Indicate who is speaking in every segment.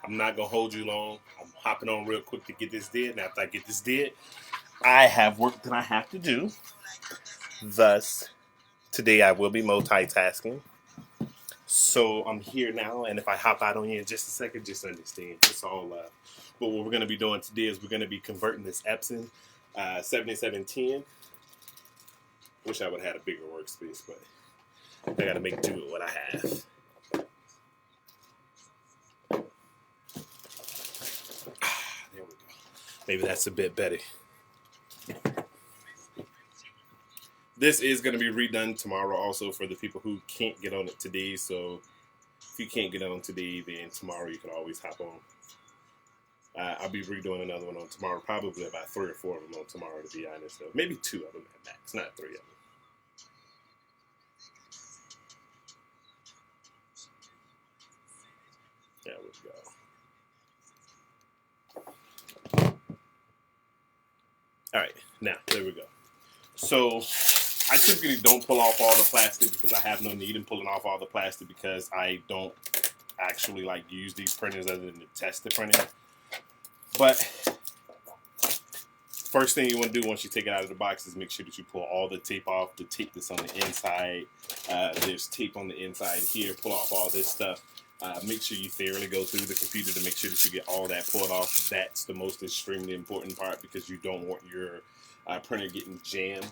Speaker 1: I'm not going to hold you long. I'm hopping on real quick to get this did. And after I get this did, I have work that I have to do. Thus, today I will be multitasking. So I'm here now, and if I hop out on you in just a second, just understand. It's all love. But what we're going to be doing today is we're going to be converting this Epson 7710. Wish I would have had a bigger workspace, but I got to make do with what I have. There we go. Maybe that's a bit better. This is going to be redone tomorrow also for the people who can't get on it today. So if you can't get on today, then tomorrow you can always hop on. I'll be redoing another one on tomorrow. Probably about 3 or 4 of them on tomorrow, to be honest. Though. Maybe 2 of them at max, not 3 of them. There we go. All right, now there we go. So I typically don't pull off all the plastic because I have no need in pulling off all the plastic because I don't actually like use these printers other than to test the printing. But first thing you want to do once you take it out of the box is make sure that you pull all the tape off, the tape that's on the inside. There's tape on the inside here. Pull off all this stuff. Make sure you thoroughly go through the computer to make sure that you get all that pulled off. That's the most extremely important part because you don't want your printer getting jammed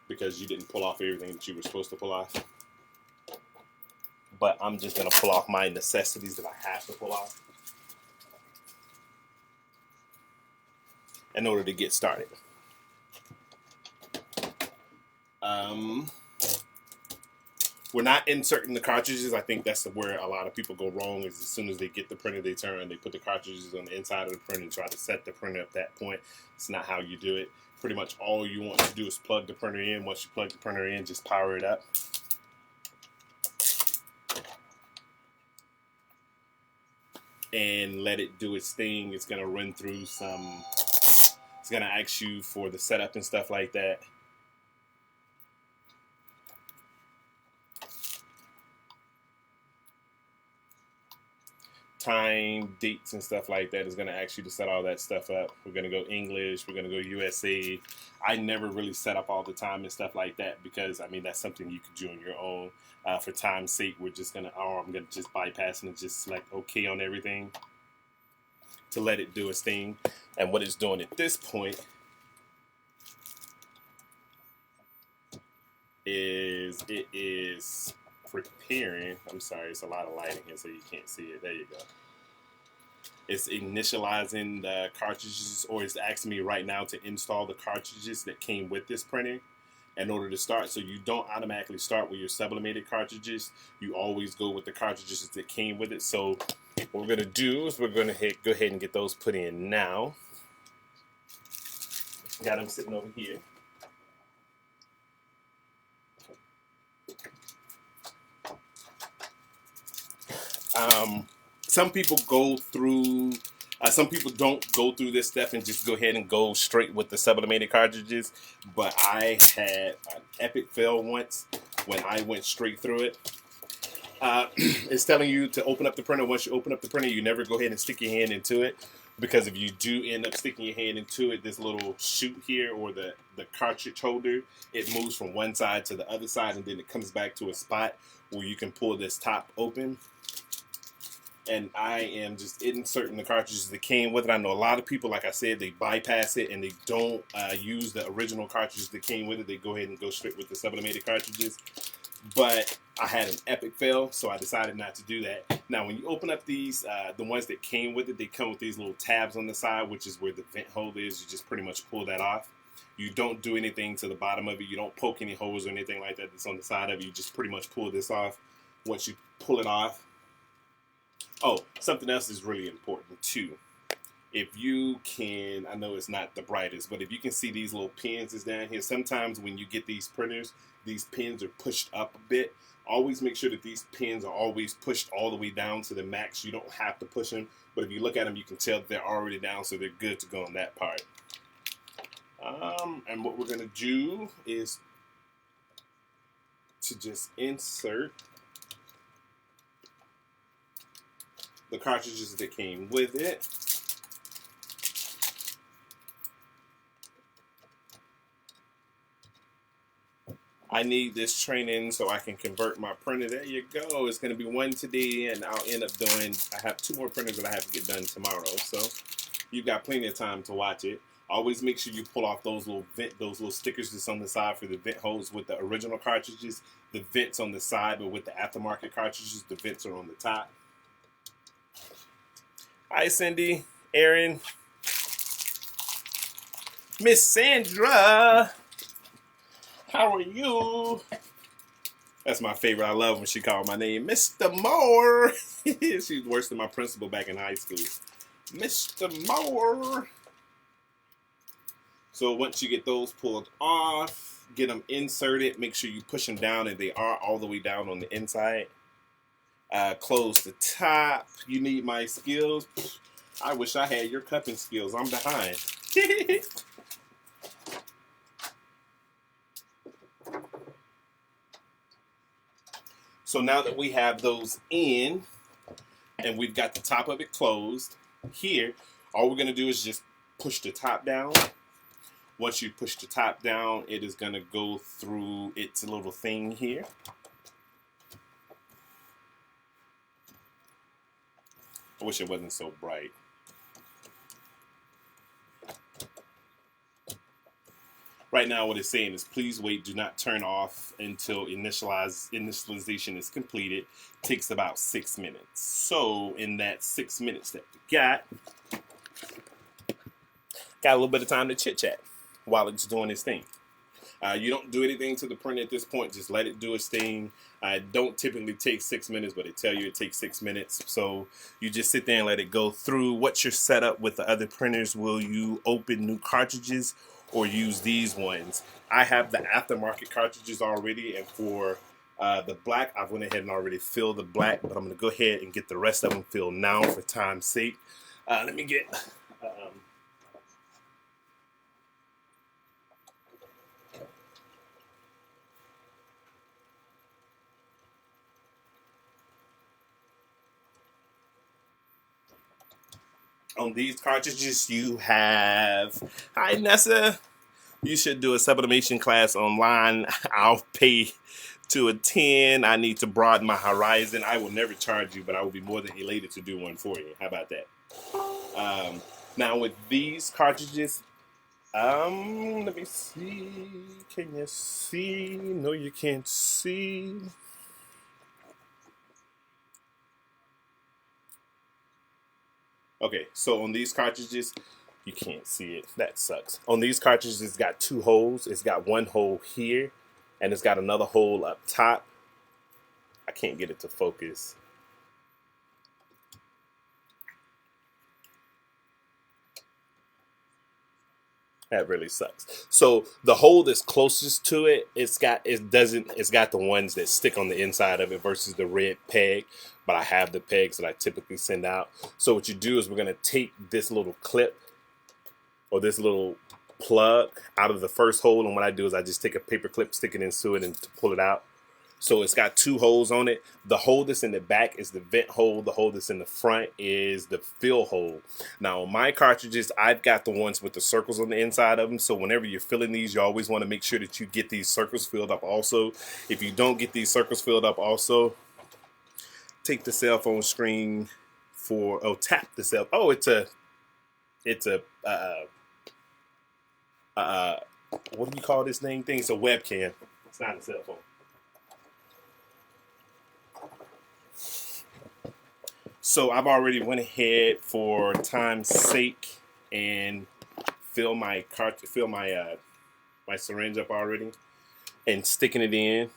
Speaker 1: because you didn't pull off everything that you were supposed to pull off. But I'm just going to pull off my necessities that I have to pull off in order to get started. We're not inserting the cartridges. I think that's where a lot of people go wrong is as soon as they get the printer, they put the cartridges on the inside of the printer and try to set the printer at that point. It's not how you do it. Pretty much all you want to do is plug the printer in. Once you plug the printer in, just power it up. And let it do its thing. It's going to run through some... It's going to ask you for the setup and stuff like that. Time, dates, and stuff like that is going to ask you to set all that stuff up. We're going to go English. We're going to go USA. I never really set up all the time and stuff like that because, I mean, that's something you could do on your own. For time's sake, I'm going to just bypass and just select OK on everything to let it do its thing. And what it's doing at this point is it is preparing. I'm sorry, it's a lot of lighting here so you can't see it. There you go. It's initializing the cartridges, or it's asking me right now to install the cartridges that came with this printer in order to start. So you don't automatically start with your sublimated cartridges. You always go with the cartridges that came with it. So what we're going to do is we're going to go ahead and get those put in now. Got them sitting over here. Some people go through, some people don't go through this step and just go ahead and go straight with the sublimated cartridges. But I had an epic fail once when I went straight through it. It's telling you to open up the printer. Once you open up the printer, you never go ahead and stick your hand into it. Because if you do end up sticking your hand into it, this little chute here or the cartridge holder, it moves from one side to the other side and then it comes back to a spot where you can pull this top open. And I am just inserting the cartridges that came with it. I know a lot of people, like I said, they bypass it and they don't use the original cartridges that came with it. They go ahead and go straight with the sublimated cartridges. But I had an epic fail, so I decided not to do that. Now, when you open up these, the ones that came with it, they come with these little tabs on the side, which is where the vent hole is. You just pretty much pull that off. You don't do anything to the bottom of it. You don't poke any holes or anything like that that's on the side of it. You just pretty much pull this off. Once you pull it off, oh, something else is really important too. If you can, I know it's not the brightest, but if you can see these little pins is down here, sometimes when you get these printers, these pins are pushed up a bit. Always make sure that these pins are always pushed all the way down to the max. You don't have to push them, but if you look at them, you can tell they're already down, so they're good to go on that part. And what we're going to do is to just insert the cartridges that came with it. I need this training so I can convert my printer. There you go. It's going to be one today, and I'll end up doing, I have 2 more printers that I have to get done tomorrow. So you've got plenty of time to watch it. Always make sure you pull off those little stickers that's on the side for the vent holes with the original cartridges. The vents on the side, but with the aftermarket cartridges, the vents are on the top. Hi, Cindy, Aaron, Miss Sandra. How are you? That's my favorite. I love when she called my name, Mr. Moore. She's worse than my principal back in high school. Mr. Moore. So once you get those pulled off, get them inserted, make sure you push them down, and they are all the way down on the inside. Close the top. You need my skills. I wish I had your cupping skills. I'm behind. So now that we have those in, and we've got the top of it closed, here, all we're going to do is just push the top down. Once you push the top down, it is going to go through its little thing here. I wish it wasn't so bright. Right now, what it's saying is, please wait, do not turn off until initialization is completed. It takes about 6 minutes. So in that 6 minutes that we got a little bit of time to chit chat while it's doing its thing. You don't do anything to the printer at this point, just let it do its thing. I don't typically take 6 minutes, but they tell you it takes 6 minutes. So you just sit there and let it go through. What's your setup with the other printers? Will you open new cartridges or use these ones? I have the aftermarket cartridges already, and for the black, I've went ahead and already filled the black, but I'm going to go ahead and get the rest of them filled now for time's sake. Let me get... on these cartridges, you have... Hi, Nessa. You should do a sublimation class online. I'll pay to attend. I need to broaden my horizon. I will never charge you, but I will be more than elated to do one for you. How about that? Now, with these cartridges, let me see. Can you see? No, you can't see. Okay, so on these cartridges, you can't see it. That sucks. On these cartridges, it's got 2 holes. It's got one hole here, and it's got another hole up top. I can't get it to focus. That really sucks. So the hole that's closest to it, it's got the ones that stick on the inside of it versus the red peg. But I have the pegs that I typically send out. So what you do is we're gonna take this little clip or this little plug out of the first hole, and what I do is I just take a paper clip, stick it into it, and to pull it out. So it's got 2 holes on it. The hole that's in the back is the vent hole. The hole that's in the front is the fill hole. Now, on my cartridges, I've got the ones with the circles on the inside of them. So whenever you're filling these, you always want to make sure that you get these circles filled up also. If you don't get these circles filled up also, take the cell phone screen tap the cell. Oh, it's a what do you call this thing? It's a webcam. It's not a cell phone. So I've already went ahead for time's sake and fill my syringe up already and sticking it in,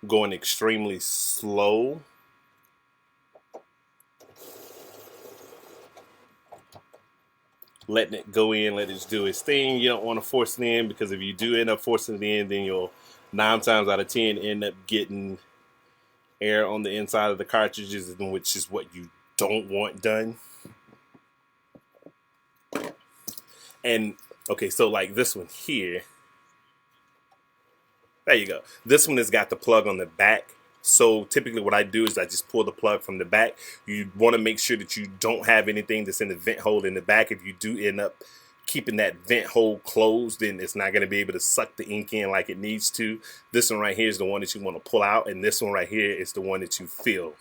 Speaker 1: going extremely slow. Letting it go in, let it do its thing. You don't want to force it in, because if you do end up forcing it in, then you'll 9 times out of 10 end up getting air on the inside of the cartridges, which is what you don't want done. And okay, so like this one here, there you go. This one has got the plug on the back, So typically what I do is I just pull the plug from the back. You want to make sure that you don't have anything that's in the vent hole in the back. If you do end up keeping that vent hole closed, then it's not going to be able to suck the ink in like it needs to. This one right here is the one that you want to pull out, and this one right here is the one that you fill.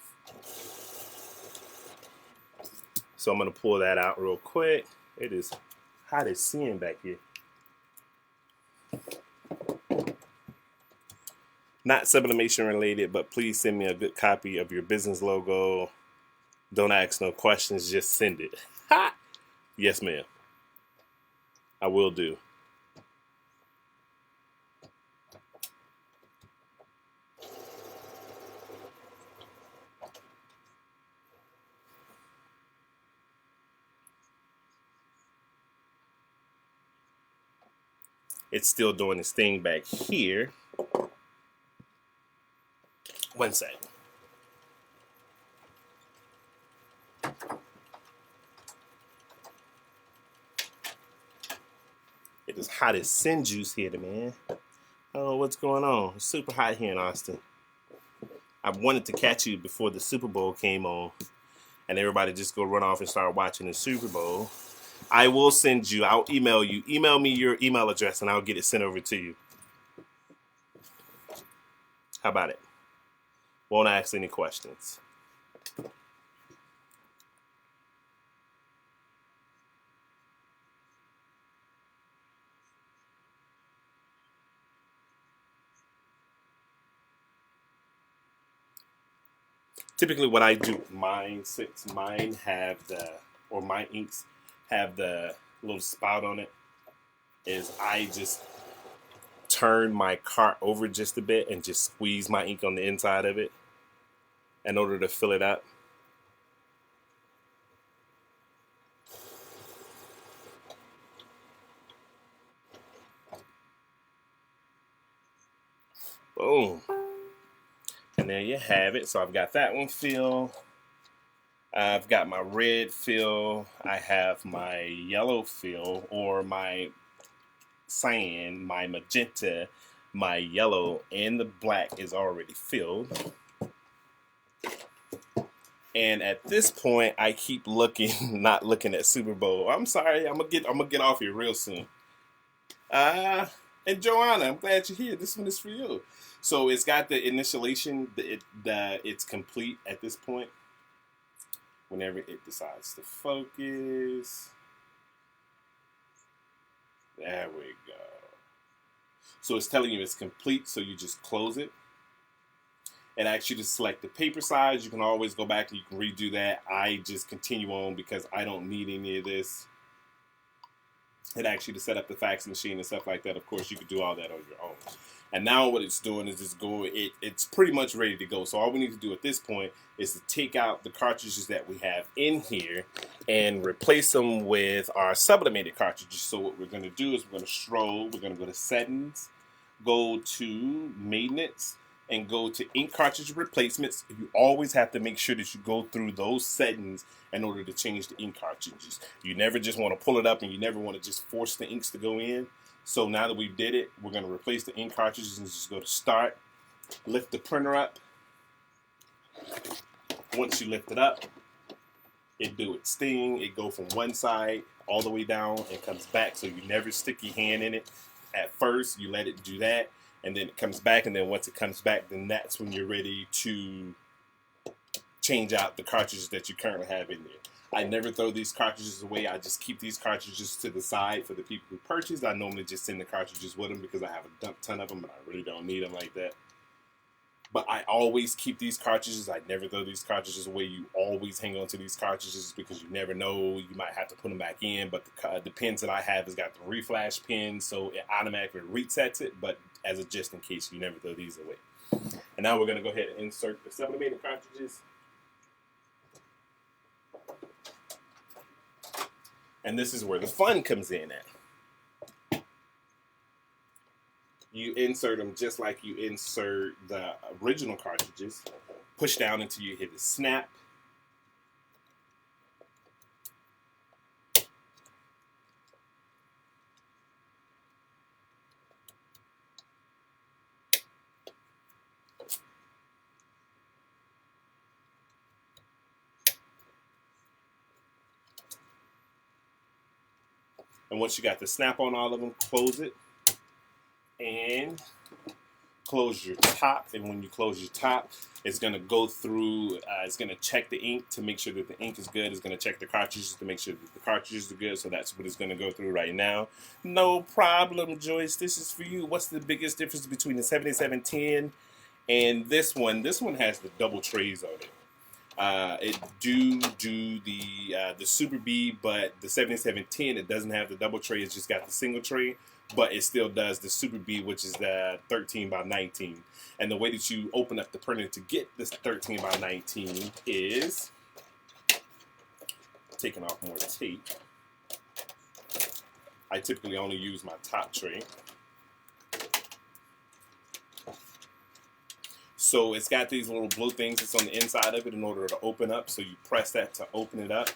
Speaker 1: So I'm going to pull that out real quick. It is hot as sin back here. Not sublimation related, but please send me a good copy of your business logo. Don't ask no questions, just send it. Ha! Yes, ma'am. I will do. It's still doing its thing back here. One sec. It is hot as sin juice here, man. I don't know what's going on. It's super hot here in Austin. I wanted to catch you before the Super Bowl came on, and everybody just go run off and start watching the Super Bowl. I will send you. I'll email you. Email me your email address, and I'll get it sent over to you. How about it? Won't ask any questions. Typically what I do, my inks have the little spout on it, is I just turn my cart over just a bit and just squeeze my ink on the inside of it in order to fill it up. Boom. And there you have it. So I've got that one filled. I've got my red fill. I have my yellow fill, or my cyan, my magenta, my yellow, and the black is already filled. And at this point, I keep looking, not looking at Super Bowl. I'm sorry, I'm gonna get off here real soon. And Joanna, I'm glad you're here. This one is for you. So it's got the initialization. It's complete at this point. Whenever it decides to focus. There we go. So it's telling you it's complete, so you just close it. It asks you to select the paper size. You can always go back and you can redo that. I just continue on because I don't need any of this. It asks you to set up the fax machine and stuff like that. Of course, you could do all that on your own. And now what it's doing is it's pretty much ready to go. So all we need to do at this point is to take out the cartridges that we have in here and replace them with our sublimated cartridges. So what we're going to do is we're going to go to settings, go to maintenance, and go to ink cartridge replacements. You always have to make sure that you go through those settings in order to change the ink cartridges. You never just want to pull it up, and you never want to just force the inks to go in. So now that we did it, we're going to replace the ink cartridges and just go to start, lift the printer up. Once you lift it up, it do its thing. It go from one side all the way down and comes back, so you never stick your hand in it. At first, you let it do that, and then it comes back, and then once it comes back, then that's when you're ready to change out the cartridges that you currently have in there. I never throw these cartridges away. I just keep these cartridges to the side for the people who purchase. I normally just send the cartridges with them because I have a ton of them, but I really don't need them like that. But I always keep these cartridges. I never throw these cartridges away. You always hang on to these cartridges because you never know. You might have to put them back in. But the pins that I have has got the reflash pin, so it automatically resets it. But as a just in case, you never throw these away. And now we're going to go ahead and insert the sublimated cartridges. And this is where the fun comes in at. You insert them just like you insert the original cartridges. Push down until you hit the snap. And once you got the snap on all of them, close it and close your top. And when you close your top, it's going to go through, it's going to check the ink to make sure that the ink is good. It's going to check the cartridges to make sure that the cartridges are good. So that's what it's going to go through right now. No problem, Joyce. This is for you. What's the biggest difference between the 7710 and this one? This one has the double trays on it. It do the Super B, but the 7710, it doesn't have the double tray. It's just got the single tray, but it still does the Super B, which is the 13 by 19. And the way that you open up the printer to get this 13 by 19 is taking off more tape. I typically only use my top tray. So it's got these little blue things that's on the inside of it in order to open up. So you press that to open it up,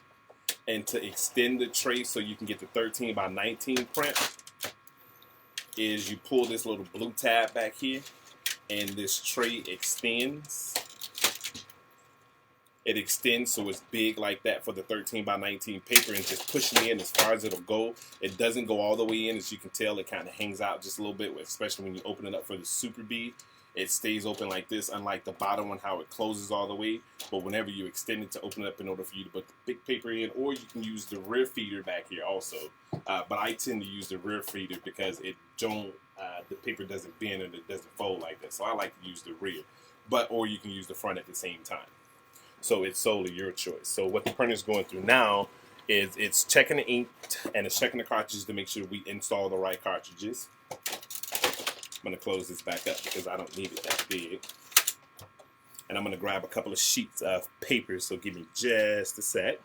Speaker 1: and to extend the tray so you can get the 13 by 19 print is you pull this little blue tab back here, and this tray extends. It extends so it's big like that for the 13 by 19 paper, and just pushing it in as far as it'll go. It doesn't go all the way in. As you can tell, it kind of hangs out just a little bit, especially when you open it up for the Super B. It stays open like this, unlike the bottom one, how it closes all the way. But whenever you extend it to open it up in order for you to put the big paper in, or you can use the rear feeder back here also. But I tend to use the rear feeder because it don't, the paper doesn't bend and it doesn't fold like that. So I like to use the rear, or you can use the front at the same time. So it's solely your choice. So what the printer is going through now is it's checking the ink and it's checking the cartridges to make sure we install the right cartridges. I'm going to close this back up because I don't need it that big. And I'm going to grab a couple of sheets of paper, so give me just a sec.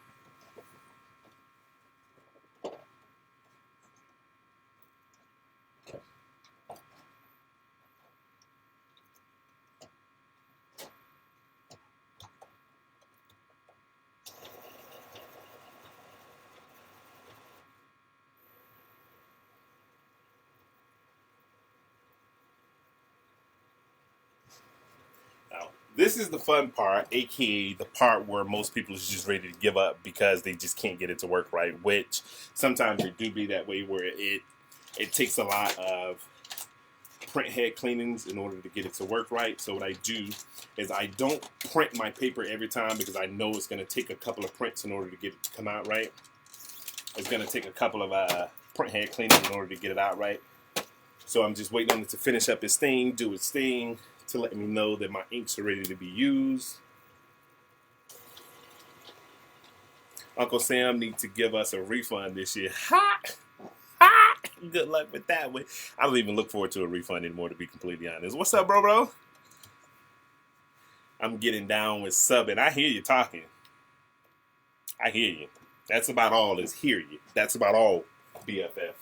Speaker 1: This is the fun part, aka the part where most people is just ready to give up because they just can't get it to work right, which sometimes it do be that way, where it takes a lot of printhead cleanings in order to get it to work right. So what I do is I don't print my paper every time because I know it's going to take a couple of prints in order to get it to come out right. It's going to take a couple of printhead cleanings in order to get it out right. So I'm just waiting on it to finish up its thing, do its thing, to let me know that my inks are ready to be used. Uncle Sam needs to give us a refund this year. Ha! Ha! Good luck with that one. I don't even look forward to a refund anymore, to be completely honest. What's up, bro? I'm getting down with subbing. I hear you talking. I hear you. That's about all is hear you. That's about all, BFF.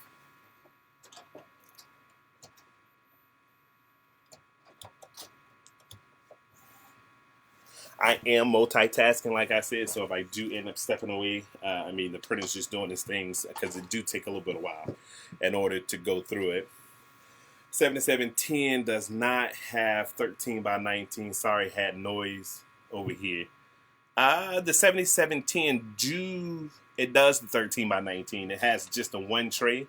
Speaker 1: I am multitasking, like I said, so if I do end up stepping away, the printer's just doing its things because it do take a little bit of while in order to go through it. 7710 does not have 13 by 19. Sorry, had noise over here. The 7710 it does the 13 by 19. It has just the one tray,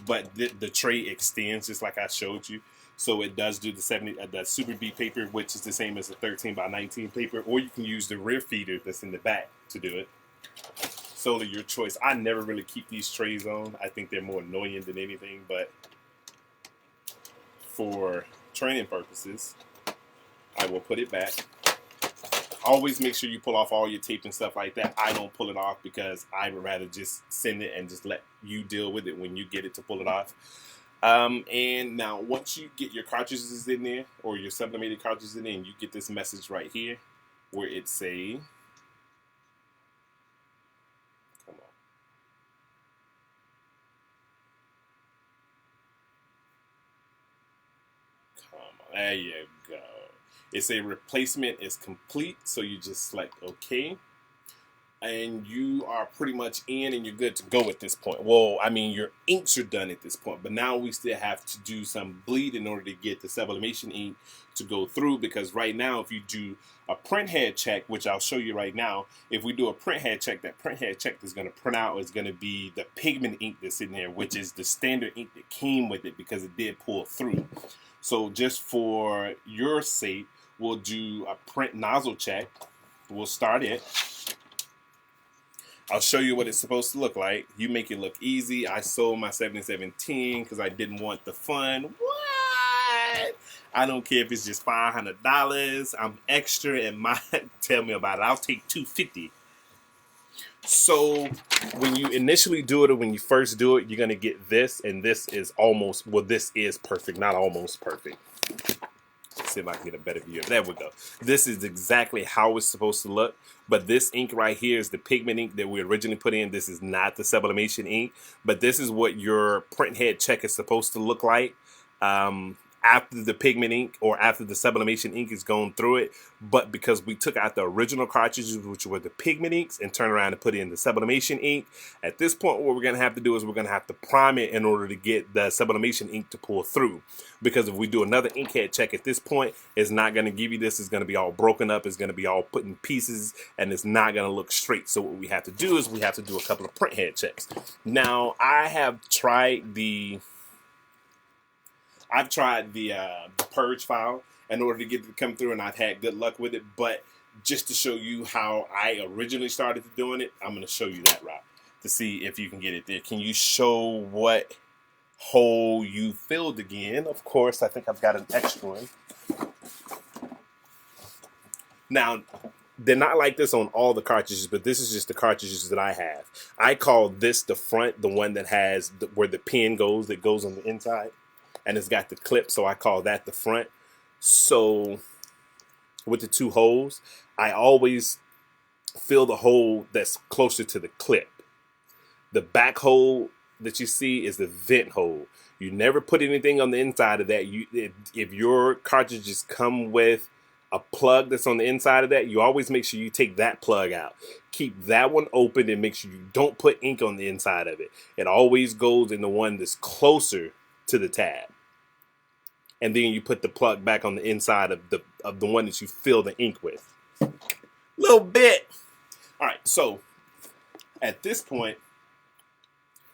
Speaker 1: but the tray extends just like I showed you. So it does do the Super B paper, which is the same as the 13 by 19 paper, or you can use the rear feeder that's in the back to do it. Solely your choice. I never really keep these trays on. I think they're more annoying than anything, but for training purposes, I will put it back. Always make sure you pull off all your tape and stuff like that. I don't pull it off because I would rather just send it and just let you deal with it when you get it to pull it off. And now once you get your cartridges in there, or your sublimated cartridges in there, and you get this message right here where it say, come on, there you go. It say replacement is complete, so you just select OK. and you are pretty much in and you're good to go at this point. Well, I mean, your inks are done at this point, but now we still have to do some bleed in order to get the sublimation ink to go through, because right now if you do a printhead check, which I'll show you right now, if we do a printhead check, that printhead check that's going to print out is going to be the pigment ink that's in there, which is the standard ink that came with it because it did pull through. So just for your sake, we'll do a print nozzle check. We'll start it. I'll show you what it's supposed to look like. You make it look easy. I sold my 7710 because I didn't want the fun. What? I don't care if it's just $500. I'm extra and my tell me about it. I'll take $250. So when you initially do it, or when you first do it, you're gonna get this, and this is almost, well, this is perfect, not almost perfect. Let's see if I can get a better view. There we go. This is exactly how it's supposed to look. But this ink right here is the pigment ink that we originally put in. This is not the sublimation ink, but this is what your printhead check is supposed to look like after the pigment ink or after the sublimation ink is gone through it. But because we took out the original cartridges, which were the pigment inks, and turned around and put in the sublimation ink, at this point what we're going to have to do is we're going to have to prime it in order to get the sublimation ink to pull through. Because if we do another inkhead check at this point, it's not going to give you this. It's going to be all broken up. It's going to be all put in pieces, and it's not going to look straight. So what we have to do is we have to do a couple of printhead checks. Now, I've tried the purge file in order to get it to come through, and I've had good luck with it. But just to show you how I originally started doing it, I'm going to show you that route to see if you can get it there. Can you show what hole you filled again? Of course, I think I've got an extra one. Now, they're not like this on all the cartridges, but this is just the cartridges that I have. I call this the front, the one that has where the pin goes, that goes on the inside, and it's got the clip, so I call that the front. So with the two holes, I always fill the hole that's closer to the clip. The back hole that you see is the vent hole. You never put anything on the inside of that. If your cartridges come with a plug that's on the inside of that, you always make sure you take that plug out. Keep that one open and make sure you don't put ink on the inside of it. It always goes in the one that's closer to the tab. And then you put the plug back on the inside of the one that you fill the ink with. Little bit. All right, so at this point,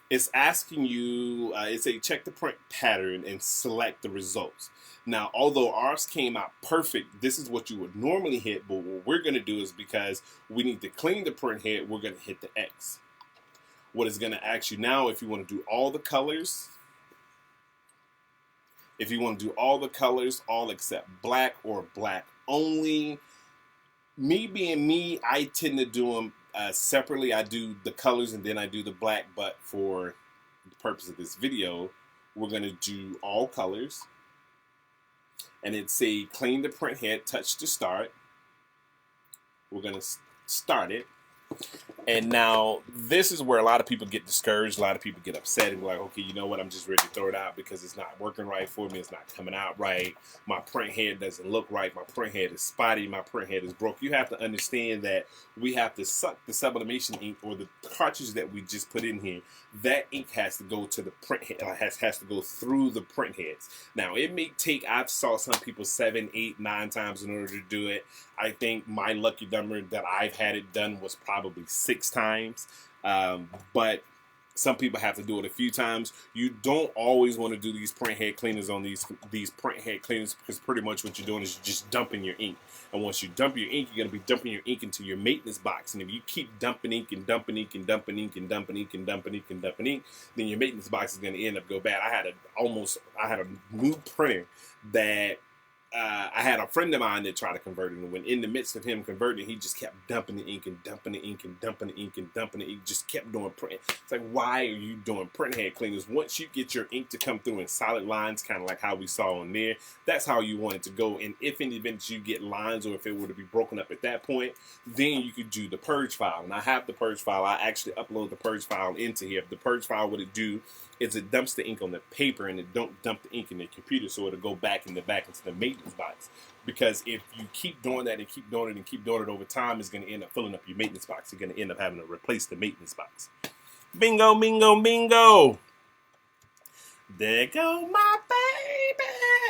Speaker 1: it's asking you, it's a check the print pattern and select the results. Now, although ours came out perfect, this is what you would normally hit, but what we're going to do is, because we need to clean the print head, we're going to hit the X. What it's going to ask you now, if you want to do all the colors, all except black or black only. Me being me, I tend to do them separately. I do the colors and then I do the black, but for the purpose of this video, we're going to do all colors. And it's say clean the print head, touch to start. We're going to start it. And now this is where a lot of people get discouraged. A lot of people get upset and be like, okay, you know what? I'm just ready to throw it out because it's not working right for me. It's not coming out right. My print head doesn't look right. My print head is spotty. My print head is broke. You have to understand that we have to suck the sublimation ink, or the cartridge that we just put in here. That ink has to go to the print head, has to go through the print heads. Now, it may take, I've saw some people 7, 8, 9 times in order to do it. I think my lucky number that I've had it done was probably 6 times. But some people have to do it a few times. You don't always want to do these print head cleaners on these print head cleaners, because pretty much what you're doing is you're just dumping your ink. And once you dump your ink, you're going to be dumping your ink into your maintenance box. And if you keep dumping ink and dumping ink and dumping ink and dumping ink and dumping ink and dumping ink, then your maintenance box is going to end up go bad. I had a new printer that I had a friend of mine that tried to convert it, and when in the midst of him converting, he just kept dumping the ink and dumping the ink and dumping the ink and dumping the ink. Just kept doing print. It's like, why are you doing print head cleaners? Once you get your ink to come through in solid lines, kind of like how we saw on there, that's how you want it to go. And if in the event you get lines, or if it were to be broken up at that point, then you could do the purge file. And I have the purge file. I actually upload the purge file into here. The purge file, what it do is it dumps the ink on the paper and it don't dump the ink in the computer, so it'll go back into the maintenance box. Because if you keep doing that and keep doing it and keep doing it over time, it's going to end up filling up your maintenance box. You're going to end up having to replace the maintenance box. Bingo, bingo, bingo. There go my baby.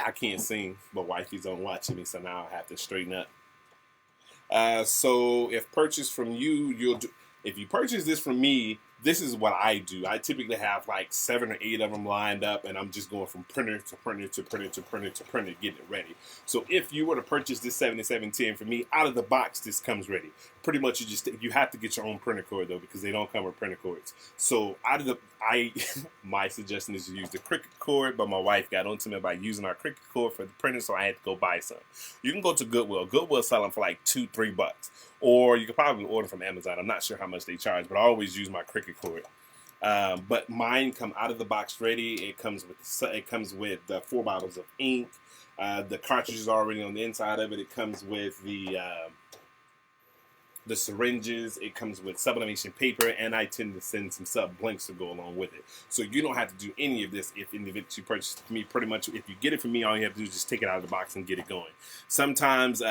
Speaker 1: I can't sing, but wifey's on watching me, so now I have to straighten up. So if purchased from you, if you purchase this from me, this is what I do. I typically have like 7 or 8 of them lined up, and I'm just going from printer to printer to printer to printer to printer, getting it ready. So if you were to purchase this 7710 from me, out of the box, this comes ready. Pretty much, you have to get your own printer cord though, because they don't come with printer cords. So my suggestion is to use the Cricut cord, but my wife got onto me about using our Cricut cord for the printer, so I had to go buy some. You can go to Goodwill. Goodwill sell them for like $2-3, or you can probably order from Amazon. I'm not sure how much they charge, but I always use my Cricut cord. But mine come out of the box ready. It comes with the 4 bottles of ink. The cartridge is already on the inside of it. It comes with the syringes. It comes with sublimation paper, and I tend to send some sub blanks to go along with it. So you don't have to do any of this if you purchase it from me. Pretty much, if you get it from me, all you have to do is just take it out of the box and get it going. Sometimes